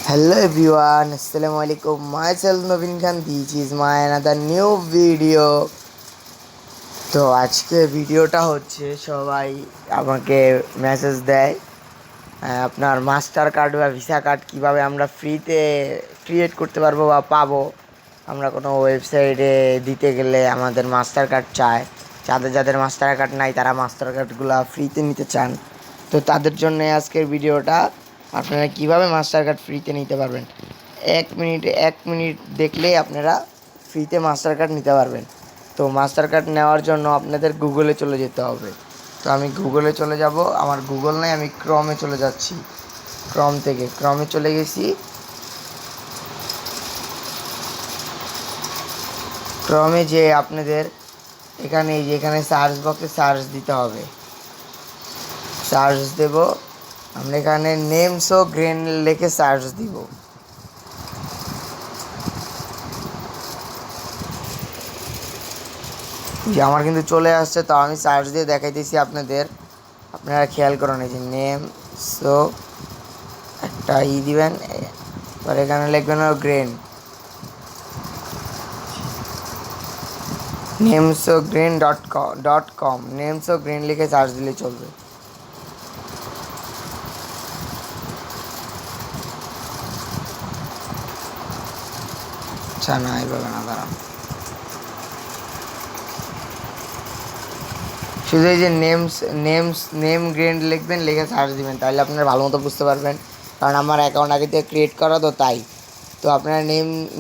Hello everyone, Assalamu alaikum. Myself Naveen Khan. This is my another new video. তো আজকে ভিডিওটা হচ্ছে সবাই আমাকে মেসেজ দেয় আপনার মাস্টার কার্ড বা ভিসা কার্ড কীভাবে আমরা ফ্রিতে ক্রিয়েট করতে পারবো বা পাবো। আমরা কোনো ওয়েবসাইটে দিতে গেলে আমাদের মাস্টার কার্ড চায়। যাদের যাদের মাস্টার কার্ড নাই তারা মাস্টার কার্ডগুলো ফ্রিতে নিতে চান। তো তাদের জন্য আজকের ভিডিওটা, আপনারা কিভাবে মাস্টার কার্ড ফ্রিতে নিতে পারবেন। এক মিনিট দেখলেই আপনারা ফ্রিতে মাস্টার কার্ড নিতে পারবেন। তো মাস্টার কার্ড নেওয়ার জন্য আপনাদের গুগলে চলে যেতে হবে। তো আমি গুগলে চলে যাব, আমার গুগল নাই, আমি ক্রমে চলে যাচ্ছি। ক্রমে চলে গেছি। ক্রমে যে আপনাদের এখানে সার্চ বক্সে সার্চ দিতে হবে। সার্চ দেব, আমরা এখানে নেমস ও গ্রেন লিখে সার্চ দিব। যে আমার কিন্তু চলে আসছে, তো আমি সার্চ দিয়ে দেখাইতেছি আপনাদের। আপনারা খেয়াল করুন, এই যে নেম সো একটা দিবেন, এবার এখানে লিখবেন গ্রেন, nemsogreen.com nemsogreen লিখে সার্চ দিলে চলবে। আচ্ছা না, এইভাবে না, দাঁড়ান। শুধু এই যে নেম গ্রেন লিখবেন, লিখে সার্চ দিবেন, তাহলে আপনারা ভালো মতো বুঝতে পারবেন। কারণ আমার অ্যাকাউন্ট আগে থেকে ক্রিয়েট করা, তো তাই। তো আপনারা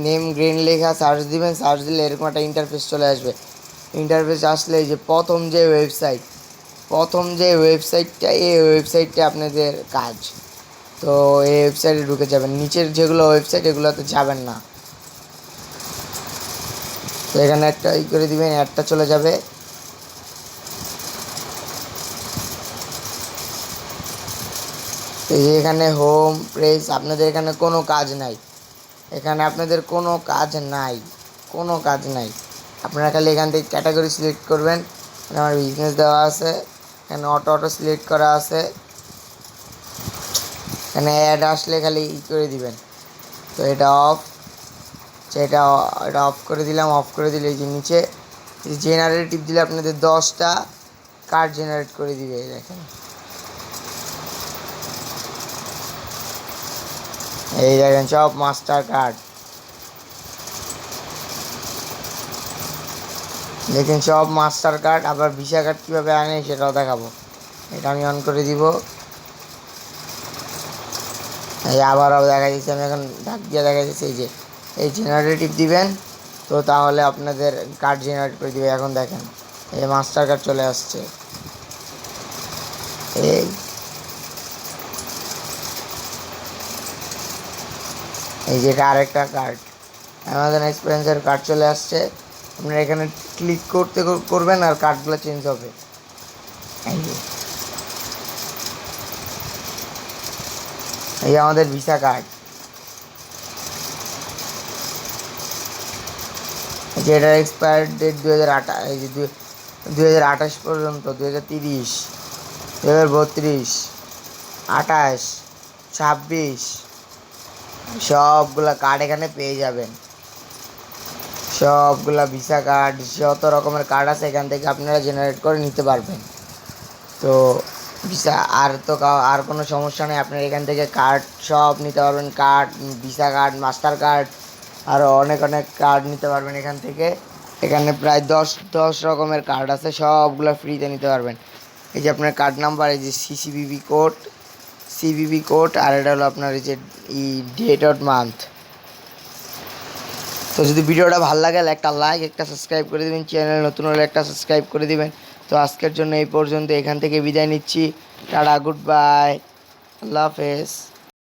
নেম গ্রেন লেখা সার্চ দিবেন। সার্চ দিলে এরকম একটা ইন্টারফেস চলে আসবে। ইন্টারফেস আসলে যে প্রথম যে ওয়েবসাইটটা, এই ওয়েবসাইটটা আপনাদের কাজ। তো এই ওয়েবসাইটে ঢুকে যাবেন। নিচের যেগুলো ওয়েবসাইট এগুলোতে যাবেন না। তো এখানে একটা করে দিবেন, অ্যাডটা চলে যাবে। এই যে এখানে হোম প্রেস, আপনাদের এখানে কোনো কাজ নাই। আপনারা খালি এখান থেকে ক্যাটাগরি সিলেক্ট করবেন। আমার বিজনেস দেওয়া আছে, এখানে অটো সিলেক্ট করা আছে। এখানে অ্যাড আসলে খালি করে দিবেন। তো এটা অফ করে দিলাম। অফ করে দিলে এই যে নিচে জেনারেটিভ দিলে আপনাদের 10টা কার্ড জেনারেট করে দিবে। দেখেন, এই দেখেন সব মাস্টার কার্ড, দেখেন সব মাস্টার কার্ড। আবার ভিসা কার্ড কীভাবে আনে সেটাও দেখাবো। এটা আমি অন করে দিব। এই আবারও দেখা যাচ্ছে, আমি এখন ডাক দিয়ে দেখা যাচ্ছে এই জেনারেটিভ দিবেন, তো তাহলে আপনাদের কার্ড জেনারেট করে দিবে। এখন দেখেন এই মাস্টার কার্ড চলে আসছে। এই যে আরেকটা কার্ড, অ্যামাজন এক্সপেরিয়েন্সের কার্ড চলে আসছে। আপনারা এখানে ক্লিক করবেন আর কার্ডগুলো চেঞ্জ হবে। এই আমাদের ভিসা কার্ড, যেটার এক্সপায়ার ডেট 2028, এই যে 2028 পর্যন্ত, 2030, 2032, 28, 26 সবগুলা কার্ড এখানে পেয়ে যাবেন। সবগুলা ভিসা কার্ড, যত রকমের কার্ড আছে এখান থেকে আপনারা জেনারেট করে নিতে পারবেন। তো ভিসা আর কোনো সমস্যা নেই। আপনারা এখান থেকে কার্ড সব নিতে পারবেন। Card, visa card, master card, আরও অনেক কার্ড নিতে পারবেন এখান থেকে। এখানে প্রায় 10 রকমের কার্ড আছে, সবগুলো ফ্রিতে নিতে পারবেন। এই যে আপনার কার্ড নাম্বার, এই যে সিবিবি কোড, আর এটা হলো আপনার এই যে ডেট অফ মান্থ। তো যদি ভিডিওটা ভালো লাগে একটা লাইক, একটা সাবস্ক্রাইব করে দেবেন। চ্যানেল নতুন হলে একটা সাবস্ক্রাইব করে দিবেন। তো আজকের জন্য এই পর্যন্ত, এখান থেকে বিদায় নিচ্ছি। টাটা, গুড বাই, আল্লাহ হাফেজ।